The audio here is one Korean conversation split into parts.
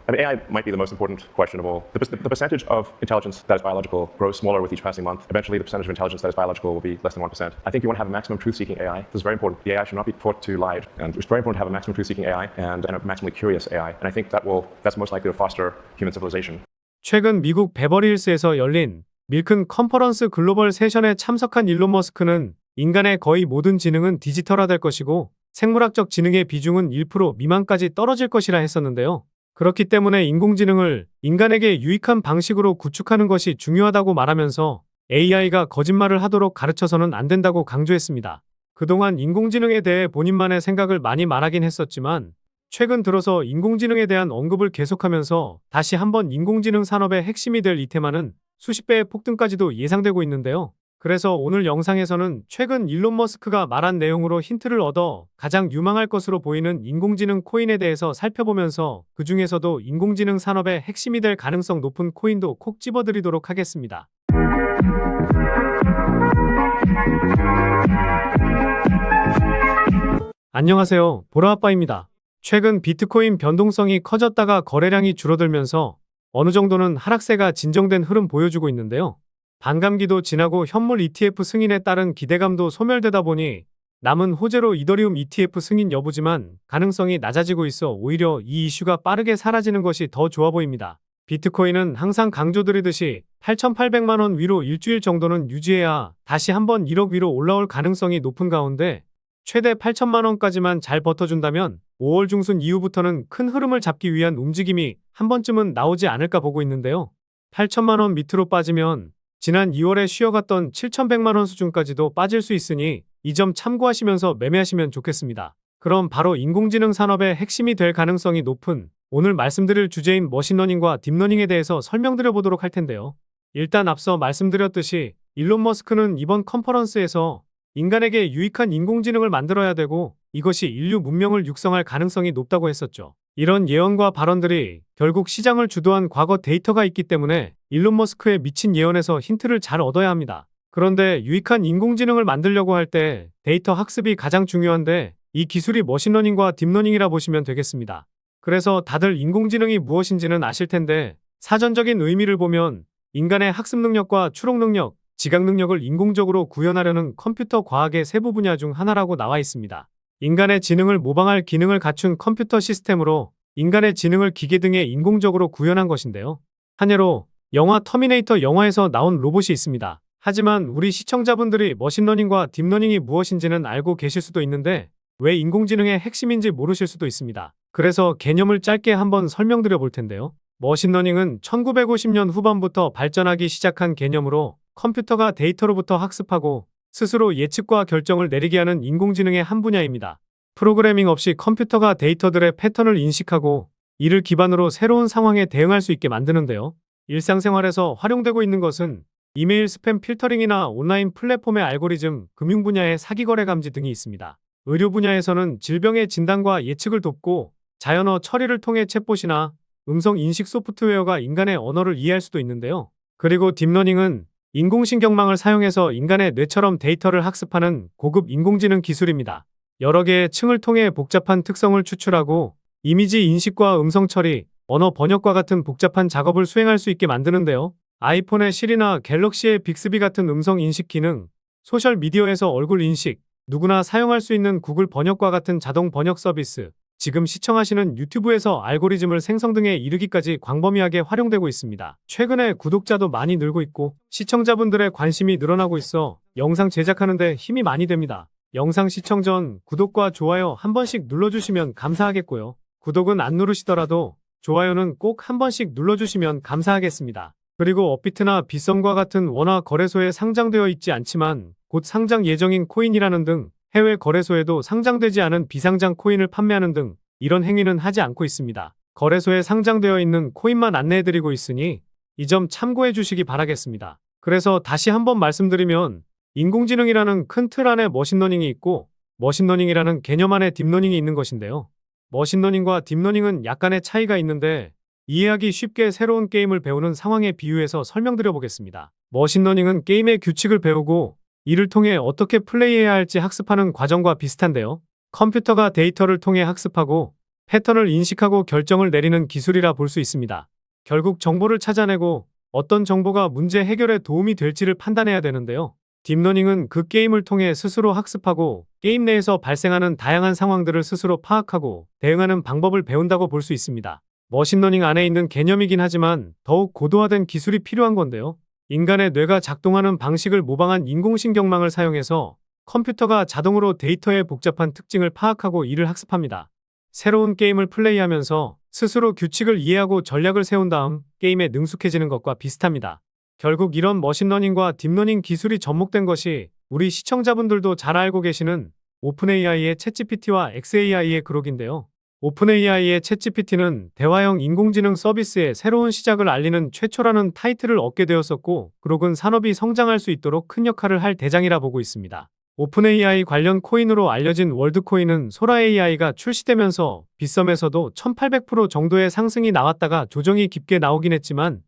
I mean, AI might be the most important question of all. The percentage of intelligence that is biological grows smaller with each passing month. Eventually, the percentage of intelligence that is biological will be less than 1%. I think you want to have a maximum truth-seeking AI. This is very important. The AI should not be taught to lie. And it's very important to have a maximum truth-seeking AI and a maximally curious AI. And I think that's most likely to foster human civilization. 최근 미국 베버리힐스에서 열린 밀큰 컨퍼런스 글로벌 세션에 참석한 일론 머스크는 인간의 거의 모든 지능은 디지털화될 것이고 생물학적 지능의 비중은 1% 미만까지 떨어질 것이라 했었는데요. 그렇기 때문에 인공지능을 인간에게 유익한 방식으로 구축하는 것이 중요하다고 말하면서 AI가 거짓말을 하도록 가르쳐서는 안 된다고 강조했습니다. 그동안 인공지능에 대해 본인만의 생각을 많이 말하긴 했었지만 최근 들어서 인공지능에 대한 언급을 계속하면서 다시 한번 인공지능 산업의 핵심이 될 이 테마는 수십 배의 폭등까지도 예상되고 있는데요. 그래서 오늘 영상에서는 최근 일론 머스크가 말한 내용으로 힌트를 얻어 가장 유망할 것으로 보이는 인공지능 코인에 대해서 살펴보면서 그 중에서도 인공지능 산업의 핵심이 될 가능성 높은 코인도 콕 집어드리도록 하겠습니다. 안녕하세요, 보라아빠입니다. 최근 비트코인 변동성이 커졌다가 거래량이 줄어들면서 어느 정도는 하락세가 진정된 흐름 보여주고 있는데요. 반감기도 지나고 현물 ETF 승인에 따른 기대감도 소멸되다 보니 남은 호재로 이더리움 ETF 승인 여부지만 가능성이 낮아지고 있어 오히려 이 이슈가 빠르게 사라지는 것이 더 좋아 보입니다. 비트코인은 항상 강조드리듯이 8,800만 원 위로 일주일 정도는 유지해야 다시 한번 1억 위로 올라올 가능성이 높은 가운데 최대 8천만 원까지만 잘 버텨준다면 5월 중순 이후부터는 큰 흐름을 잡기 위한 움직임이 한 번쯤은 나오지 않을까 보고 있는데요. 8천만 원 밑으로 빠지면 지난 2월에 쉬어갔던 7,100만 원 수준까지도 빠질 수 있으니 이 점 참고하시면서 매매하시면 좋겠습니다. 그럼 바로 인공지능 산업의 핵심이 될 가능성이 높은 오늘 말씀드릴 주제인 머신러닝과 딥러닝에 대해서 설명드려 보도록 할 텐데요. 일단 앞서 말씀드렸듯이 일론 머스크는 이번 컨퍼런스에서 인간에게 유익한 인공지능을 만들어야 되고 이것이 인류 문명을 육성할 가능성이 높다고 했었죠. 이런 예언과 발언들이 결국 시장을 주도한 과거 데이터가 있기 때문에 일론 머스크의 미친 예언에서 힌트를 잘 얻어야 합니다. 그런데 유익한 인공지능을 만들려고 할 때 데이터 학습이 가장 중요한데 이 기술이 머신러닝과 딥러닝이라 보시면 되겠습니다. 그래서 다들 인공지능이 무엇인지는 아실 텐데 사전적인 의미를 보면 인간의 학습 능력과 추론 능력, 지각 능력을 인공적으로 구현하려는 컴퓨터 과학의 세부 분야 중 하나라고 나와 있습니다. 인간의 지능을 모방할 기능을 갖춘 컴퓨터 시스템으로 인간의 지능을 기계 등에 인공적으로 구현한 것인데요. 한 예로 영화 터미네이터 영화에서 나온 로봇이 있습니다. 하지만 우리 시청자분들이 머신러닝과 딥러닝이 무엇인지는 알고 계실 수도 있는데 왜 인공지능의 핵심인지 모르실 수도 있습니다. 그래서 개념을 짧게 한번 설명드려 볼 텐데요. 머신러닝은 1950년 후반부터 발전하기 시작한 개념으로 컴퓨터가 데이터로부터 학습하고 스스로 예측과 결정을 내리게 하는 인공지능의 한 분야입니다. 프로그래밍 없이 컴퓨터가 데이터들의 패턴을 인식하고 이를 기반으로 새로운 상황에 대응할 수 있게 만드는데요. 일상생활에서 활용되고 있는 것은 이메일 스팸 필터링이나 온라인 플랫폼의 알고리즘, 금융 분야의 사기거래 감지 등이 있습니다. 의료 분야에서는 질병의 진단과 예측을 돕고 자연어 처리를 통해 챗봇이나 음성 인식 소프트웨어가 인간의 언어를 이해할 수도 있는데요. 그리고 딥러닝은 인공신경망을 사용해서 인간의 뇌처럼 데이터를 학습하는 고급 인공지능 기술입니다. 여러 개의 층을 통해 복잡한 특성을 추출하고 이미지 인식과 음성 처리, 언어 번역과 같은 복잡한 작업을 수행할 수 있게 만드는데요. 아이폰의 시리나 갤럭시의 빅스비 같은 음성 인식 기능, 소셜미디어에서 얼굴 인식, 누구나 사용할 수 있는 구글 번역과 같은 자동 번역 서비스, 지금 시청하시는 유튜브에서 알고리즘을 생성 등에 이르기까지 광범위하게 활용되고 있습니다. 최근에 구독자도 많이 늘고 있고 시청자분들의 관심이 늘어나고 있어 영상 제작하는 데 힘이 많이 됩니다. 영상 시청 전 구독과 좋아요 한 번씩 눌러주시면 감사하겠고요. 구독은 안 누르시더라도 좋아요는 꼭 한 번씩 눌러주시면 감사하겠습니다. 그리고 업비트나 빗썸과 같은 원화 거래소에 상장되어 있지 않지만 곧 상장 예정인 코인이라는 등 해외 거래소에도 상장되지 않은 비상장 코인을 판매하는 등 이런 행위는 하지 않고 있습니다. 거래소에 상장되어 있는 코인만 안내해드리고 있으니 이 점 참고해 주시기 바라겠습니다. 그래서 다시 한번 말씀드리면 인공지능이라는 큰 틀 안에 머신러닝이 있고 머신러닝이라는 개념 안에 딥러닝이 있는 것인데요. 머신러닝과 딥러닝은 약간의 차이가 있는데 이해하기 쉽게 새로운 게임을 배우는 상황에 비유해서 설명드려 보겠습니다. 머신러닝은 게임의 규칙을 배우고 이를 통해 어떻게 플레이해야 할지 학습하는 과정과 비슷한데요. 컴퓨터가 데이터를 통해 학습하고 패턴을 인식하고 결정을 내리는 기술이라 볼 수 있습니다. 결국 정보를 찾아내고 어떤 정보가 문제 해결에 도움이 될지를 판단해야 되는데요. 딥러닝은 그 게임을 통해 스스로 학습하고 게임 내에서 발생하는 다양한 상황들을 스스로 파악하고 대응하는 방법을 배운다고 볼 수 있습니다. 머신러닝 안에 있는 개념이긴 하지만 더욱 고도화된 기술이 필요한 건데요. 인간의 뇌가 작동하는 방식을 모방한 인공신경망을 사용해서 컴퓨터가 자동으로 데이터의 복잡한 특징을 파악하고 이를 학습합니다. 새로운 게임을 플레이하면서 스스로 규칙을 이해하고 전략을 세운 다음 게임에 능숙해지는 것과 비슷합니다. 결국 이런 머신러닝과 딥러닝 기술이 접목된 것이 우리 시청자분들도 잘 알고 계시는 오픈AI의 챗GPT와 xAI의 그록인데요. 오픈AI의 챗GPT는 대화형 인공지능 서비스의 새로운 시작을 알리는 최초라는 타이틀을 얻게 되었었고, 그록은 산업이 성장할 수 있도록 큰 역할을 할 대장이라 보고 있습니다. 오픈AI 관련 코인으로 알려진 월드코인은 소라AI가 출시되면서 빗썸에서도 1800% 정도의 상승이 나왔다가 조정이 깊게 나오긴 했지만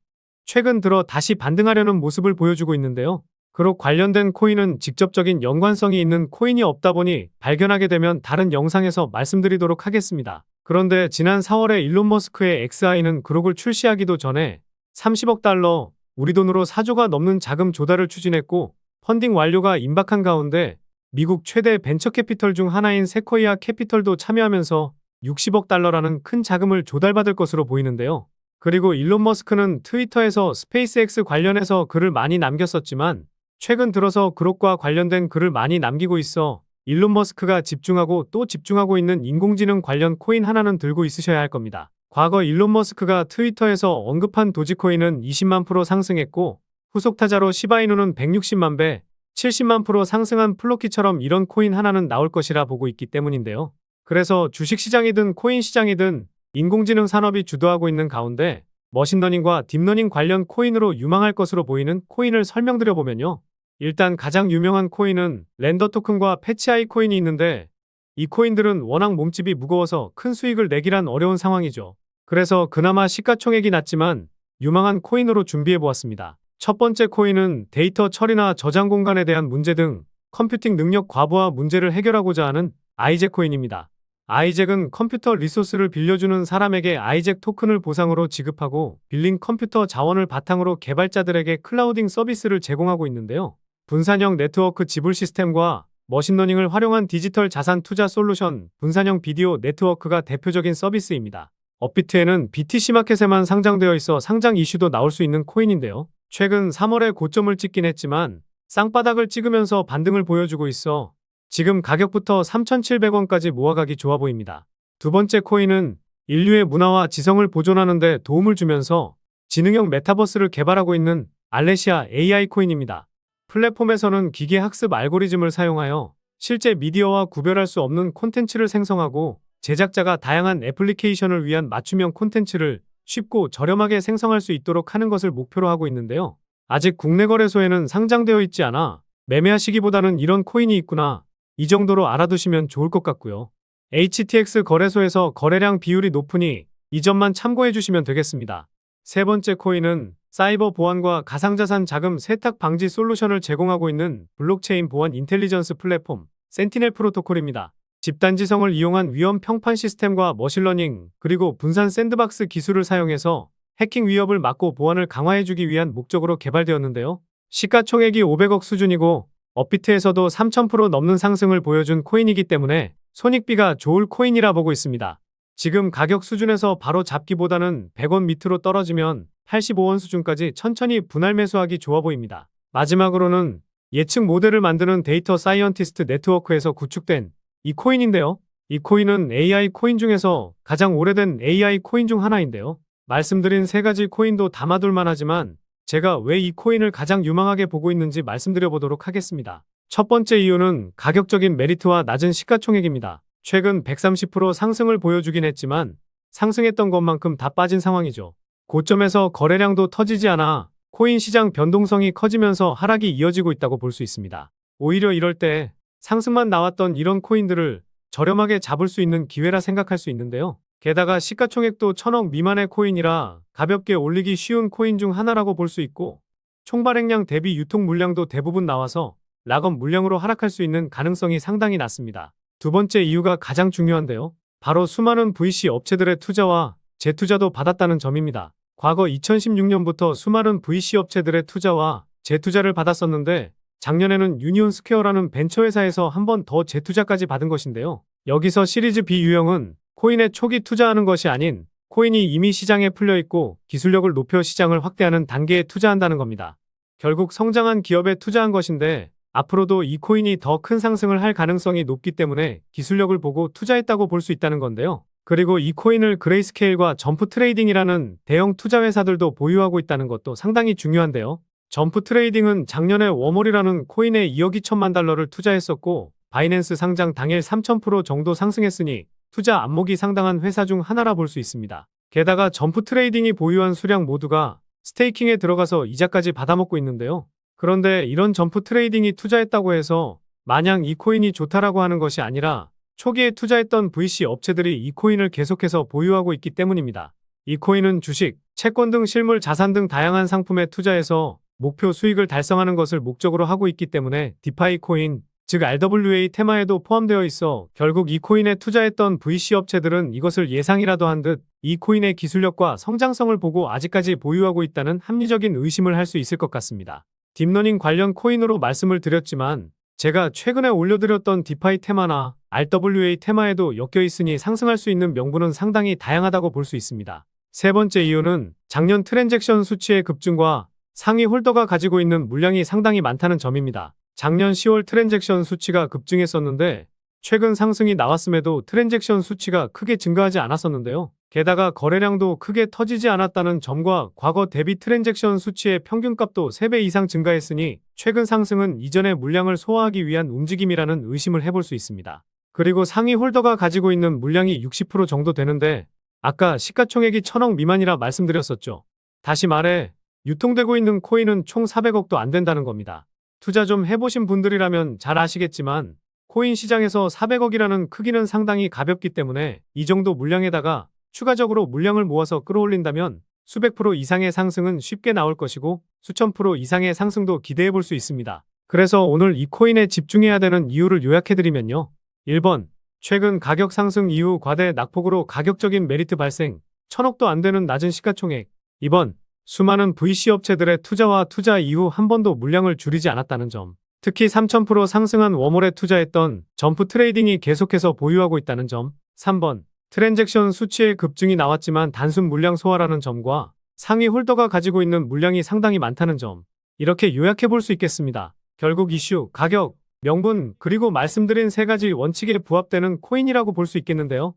최근 들어 다시 반등하려는 모습을 보여주고 있는데요. 그록 관련된 코인은 직접적인 연관성이 있는 코인이 없다 보니 발견하게 되면 다른 영상에서 말씀드리도록 하겠습니다. 그런데 지난 4월에 일론 머스크의 XAI는 그록을 출시하기도 전에 30억 달러, 우리 돈으로 4조가 넘는 자금 조달을 추진했고, 펀딩 완료가 임박한 가운데 미국 최대 벤처 캐피털 중 하나인 세코이아 캐피털도 참여하면서 60억 달러라는 큰 자금을 조달받을 것으로 보이는데요. 그리고 일론 머스크는 트위터에서 스페이스X 관련해서 글을 많이 남겼었지만 최근 들어서 그록과 관련된 글을 많이 남기고 있어 일론 머스크가 집중하고 또 집중하고 있는 인공지능 관련 코인 하나는 들고 있으셔야 할 겁니다. 과거 일론 머스크가 트위터에서 언급한 도지코인은 20만 프로 상승했고, 후속 타자로 시바이누는 160만 배, 70만 프로 상승한 플로키처럼 이런 코인 하나는 나올 것이라 보고 있기 때문인데요. 그래서 주식시장이든 코인 시장이든 인공지능 산업이 주도하고 있는 가운데 머신러닝과 딥러닝 관련 코인으로 유망할 것으로 보이는 코인을 설명드려보면요. 일단 가장 유명한 코인은 렌더 토큰과 패치아이 코인이 있는데, 이 코인들은 워낙 몸집이 무거워서 큰 수익을 내기란 어려운 상황이죠. 그래서 그나마 시가총액이 낮지만 유망한 코인으로 준비해보았습니다. 첫 번째 코인은 데이터 처리나 저장 공간에 대한 문제 등 컴퓨팅 능력 과부하 문제를 해결하고자 하는 아이잭 코인입니다. 아이잭은 컴퓨터 리소스를 빌려주는 사람에게 아이잭 토큰을 보상으로 지급하고, 빌린 컴퓨터 자원을 바탕으로 개발자들에게 클라우딩 서비스를 제공하고 있는데요. 분산형 네트워크 지불 시스템과 머신러닝을 활용한 디지털 자산 투자 솔루션, 분산형 비디오 네트워크가 대표적인 서비스입니다. 업비트에는 BTC마켓에만 상장되어 있어 상장 이슈도 나올 수 있는 코인인데요. 최근 3월에 고점을 찍긴 했지만 쌍바닥을 찍으면서 반등을 보여주고 있어 지금 가격부터 3,700원까지 모아가기 좋아 보입니다. 두 번째 코인은 인류의 문화와 지성을 보존하는 데 도움을 주면서 지능형 메타버스를 개발하고 있는 알레시아 AI 코인입니다. 플랫폼에서는 기계 학습 알고리즘을 사용하여 실제 미디어와 구별할 수 없는 콘텐츠를 생성하고, 제작자가 다양한 애플리케이션을 위한 맞춤형 콘텐츠를 쉽고 저렴하게 생성할 수 있도록 하는 것을 목표로 하고 있는데요. 아직 국내 거래소에는 상장되어 있지 않아 매매하시기보다는 이런 코인이 있구나, 이 정도로 알아두시면 좋을 것 같고요. HTX 거래소에서 거래량 비율이 높으니 이 점만 참고해 주시면 되겠습니다. 세 번째 코인은 사이버 보안과 가상자산 자금 세탁 방지 솔루션을 제공하고 있는 블록체인 보안 인텔리전스 플랫폼 센티넬 프로토콜입니다. 집단지성을 이용한 위험 평판 시스템과 머신러닝, 그리고 분산 샌드박스 기술을 사용해서 해킹 위협을 막고 보안을 강화해주기 위한 목적으로 개발되었는데요. 시가총액이 500억 수준이고 업비트에서도 3000% 넘는 상승을 보여준 코인이기 때문에 손익비가 좋을 코인이라 보고 있습니다. 지금 가격 수준에서 바로 잡기보다는 100원 밑으로 떨어지면 85원 수준까지 천천히 분할 매수하기 좋아 보입니다. 마지막으로는 예측 모델을 만드는 데이터 사이언티스트 네트워크에서 구축된 이 코인인데요. 이 코인은 AI 코인 중에서 가장 오래된 AI 코인 중 하나인데요. 말씀드린 세 가지 코인도 담아둘만 하지만 제가 왜 이 코인을 가장 유망하게 보고 있는지 말씀드려보도록 하겠습니다. 첫 번째 이유는 가격적인 메리트와 낮은 시가총액입니다. 최근 130% 상승을 보여주긴 했지만 상승했던 것만큼 다 빠진 상황이죠. 고점에서 거래량도 터지지 않아 코인 시장 변동성이 커지면서 하락이 이어지고 있다고 볼 수 있습니다. 오히려 이럴 때 상승만 나왔던 이런 코인들을 저렴하게 잡을 수 있는 기회라 생각할 수 있는데요. 게다가 시가총액도 1000억 미만의 코인이라 가볍게 올리기 쉬운 코인 중 하나라고 볼 수 있고, 총발행량 대비 유통 물량도 대부분 나와서 락업 물량으로 하락할 수 있는 가능성이 상당히 낮습니다. 두 번째 이유가 가장 중요한데요. 바로 수많은 VC 업체들의 투자와 재투자도 받았다는 점입니다. 과거 2016년부터 수많은 VC 업체들의 투자와 재투자를 받았었는데 작년에는 유니온 스퀘어라는 벤처회사에서 한 번 더 재투자까지 받은 것인데요. 여기서 시리즈 B 유형은 코인에 초기 투자하는 것이 아닌 코인이 이미 시장에 풀려 있고 기술력을 높여 시장을 확대하는 단계에 투자한다는 겁니다. 결국 성장한 기업에 투자한 것인데 앞으로도 이 코인이 더 큰 상승을 할 가능성이 높기 때문에 기술력을 보고 투자했다고 볼 수 있다는 건데요. 그리고 이 코인을 그레이스케일과 점프 트레이딩이라는 대형 투자 회사들도 보유하고 있다는 것도 상당히 중요한데요. 점프 트레이딩은 작년에 워몰이라는 코인에 2억 2천만 달러를 투자했었고 바이낸스 상장 당일 3000% 정도 상승했으니 투자 안목이 상당한 회사 중 하나라 볼 수 있습니다. 게다가 점프 트레이딩이 보유한 수량 모두가 스테이킹에 들어가서 이자까지 받아먹고 있는데요. 그런데 이런 점프 트레이딩이 투자했다고 해서 마냥 이 코인이 좋다라고 하는 것이 아니라 초기에 투자했던 VC 업체들이 이 코인을 계속해서 보유하고 있기 때문입니다. 이 코인은 주식, 채권 등 실물 자산 등 다양한 상품에 투자해서 목표 수익을 달성하는 것을 목적으로 하고 있기 때문에 디파이 코인, 즉 RWA 테마에도 포함되어 있어 결국 이 코인에 투자했던 VC 업체들은 이것을 예상이라도 한 듯 이 코인의 기술력과 성장성을 보고 아직까지 보유하고 있다는 합리적인 의심을 할 수 있을 것 같습니다. 딥러닝 관련 코인으로 말씀을 드렸지만 제가 최근에 올려드렸던 디파이 테마나 RWA 테마에도 엮여 있으니 상승할 수 있는 명분은 상당히 다양하다고 볼 수 있습니다. 세 번째 이유는 작년 트랜잭션 수치의 급증과 상위 홀더가 가지고 있는 물량이 상당히 많다는 점입니다. 작년 10월 트랜잭션 수치가 급증했었는데 최근 상승이 나왔음에도 트랜잭션 수치가 크게 증가하지 않았었는데요. 게다가 거래량도 크게 터지지 않았다는 점과 과거 대비 트랜잭션 수치의 평균값도 3배 이상 증가했으니 최근 상승은 이전의 물량을 소화하기 위한 움직임이라는 의심을 해볼 수 있습니다. 그리고 상위 홀더가 가지고 있는 물량이 60% 정도 되는데 아까 시가총액이 1000억 미만이라 말씀드렸었죠. 다시 말해 유통되고 있는 코인은 총 400억도 안 된다는 겁니다. 투자 좀 해보신 분들이라면 잘 아시겠지만 코인 시장에서 400억이라는 크기는 상당히 가볍기 때문에 이 정도 물량에다가 추가적으로 물량을 모아서 끌어올린다면 수백 프로 이상의 상승은 쉽게 나올 것이고 수천 프로 이상의 상승도 기대해 볼 수 있습니다. 그래서 오늘 이 코인에 집중해야 되는 이유를 요약해드리면요. 1번, 최근 가격 상승 이후 과대 낙폭으로 가격적인 메리트 발생, 1000억도 안 되는 낮은 시가총액. 2번, 수많은 VC 업체들의 투자와 투자 이후 한 번도 물량을 줄이지 않았다는 점. 특히 3000% 상승한 워몰에 투자했던 점프 트레이딩이 계속해서 보유하고 있다는 점. 3번, 트랜잭션 수치의 급증이 나왔지만 단순 물량 소화라는 점과 상위 홀더가 가지고 있는 물량이 상당히 많다는 점. 이렇게 요약해 볼 수 있겠습니다. 결국 이슈, 가격, 명분, 그리고 말씀드린 세 가지 원칙에 부합되는 코인이라고 볼 수 있겠는데요.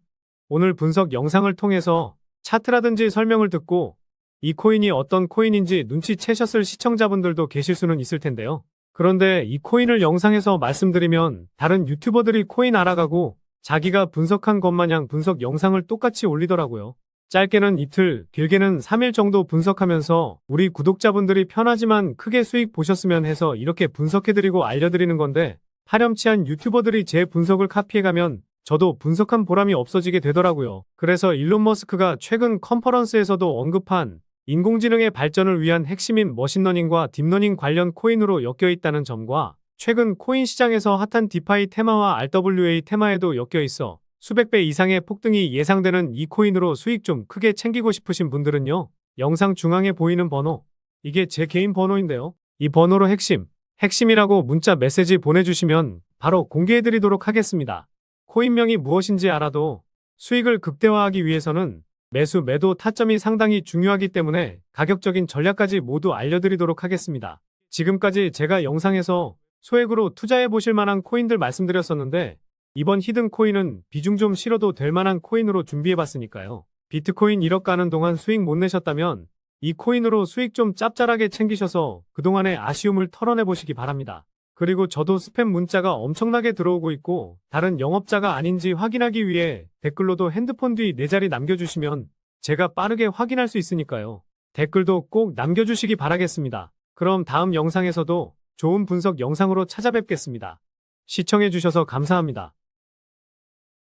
오늘 분석 영상을 통해서 차트라든지 설명을 듣고 이 코인이 어떤 코인인지 눈치채셨을 시청자분들도 계실 수는 있을 텐데요. 그런데 이 코인을 영상에서 말씀드리면 다른 유튜버들이 코인 알아가고 자기가 분석한 것 마냥 분석 영상을 똑같이 올리더라고요. 짧게는 이틀, 길게는 3일 정도 분석하면서 우리 구독자분들이 편하지만 크게 수익 보셨으면 해서 이렇게 분석해드리고 알려드리는 건데 파렴치한 유튜버들이 제 분석을 카피해가면 저도 분석한 보람이 없어지게 되더라고요. 그래서 일론 머스크가 최근 컨퍼런스에서도 언급한 인공지능의 발전을 위한 핵심인 머신러닝과 딥러닝 관련 코인으로 엮여 있다는 점과 최근 코인 시장에서 핫한 디파이 테마와 RWA 테마에도 엮여 있어 수백 배 이상의 폭등이 예상되는 이 코인으로 수익 좀 크게 챙기고 싶으신 분들은요. 영상 중앙에 보이는 번호, 이게 제 개인 번호인데요. 이 번호로 핵심이라고 문자 메시지 보내주시면 바로 공개해드리도록 하겠습니다. 코인명이 무엇인지 알아도 수익을 극대화하기 위해서는 매수, 매도 타점이 상당히 중요하기 때문에 가격적인 전략까지 모두 알려드리도록 하겠습니다. 지금까지 제가 영상에서 소액으로 투자해 보실 만한 코인들 말씀드렸었는데 이번 히든 코인은 비중 좀 실어도 될 만한 코인으로 준비해 봤으니까요. 비트코인 1억 가는 동안 수익 못 내셨다면 이 코인으로 수익 좀 짭짤하게 챙기셔서 그동안의 아쉬움을 털어내 보시기 바랍니다. 그리고 저도 스팸 문자가 엄청나게 들어오고 있고 다른 영업자가 아닌지 확인하기 위해 댓글로도 핸드폰 뒤 4자리 남겨주시면 제가 빠르게 확인할 수 있으니까요. 댓글도 꼭 남겨주시기 바라겠습니다. 그럼 다음 영상에서도 좋은 분석 영상으로 찾아뵙겠습니다. 시청해주셔서 감사합니다.